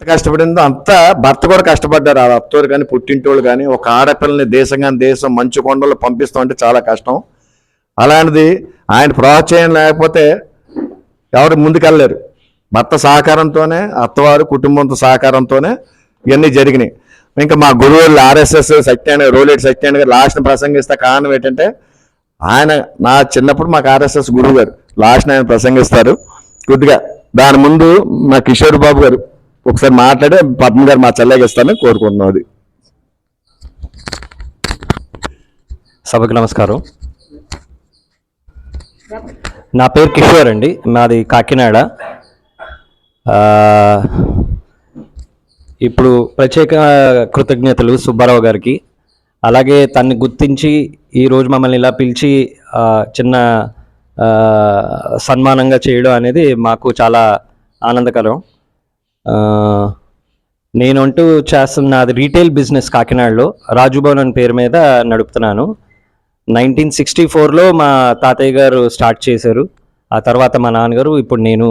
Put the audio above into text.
కష్టపడిందో అంతా భర్త కూడా కష్టపడ్డారు. ఆ అత్తోరు కానీ పుట్టింటోళ్ళు కానీ ఒక ఆడపిల్లని దేశం కానీ దేశం మంచు కొండలు పంపిస్తాం అంటే చాలా కష్టం. అలాంటిది ఆయన ప్రోత్సాహం లేకపోతే ఎవరు ముందుకెళ్ళలేరు. భర్త సహకారంతోనే, అత్తవారు కుటుంబంతో సహకారంతోనే ఇవన్నీ జరిగినాయి. ఇంకా మా గురువులు ఆర్ఎస్ఎస్ సత్యనారాయణ రోలేటి సత్యనారాయణ గారు లాస్ట్ ప్రసంగిస్తే కారణం ఏంటంటే ఆయన నా చిన్నప్పుడు మాకు ఆర్ఎస్ఎస్ గురువు గారు లాస్ట్ ఆయన ప్రసంగిస్తారు. కొద్దిగా దాని ముందు మా కిషోర్ బాబు గారు ఒకసారి మాట్లాడి పద్మ గారు మా చెల్లెగిస్తానని కోరుకుంటున్నాం. అది సభకు నమస్కారం. నా పేరు కిషోర్ అండి, మాది కాకినాడ. ఇప్పుడు ప్రత్యేక కృతజ్ఞతలు సుబ్బారావు గారికి. అలాగే తన్ని గుర్తించి ఈరోజు మమ్మల్ని ఇలా పిలిచి చిన్న సన్మానంగా చేయడం అనేది మాకు చాలా ఆనందకరం. నేనంటూ చేస్తున్న అది రీటైల్ బిజినెస్ కాకినాడలో రాజుభవన్ అనే పేరు మీద నడుపుతున్నాను. 1964లో మా తాతయ్య గారు స్టార్ట్ చేశారు. ఆ తర్వాత మా నాన్నగారు, ఇప్పుడు నేను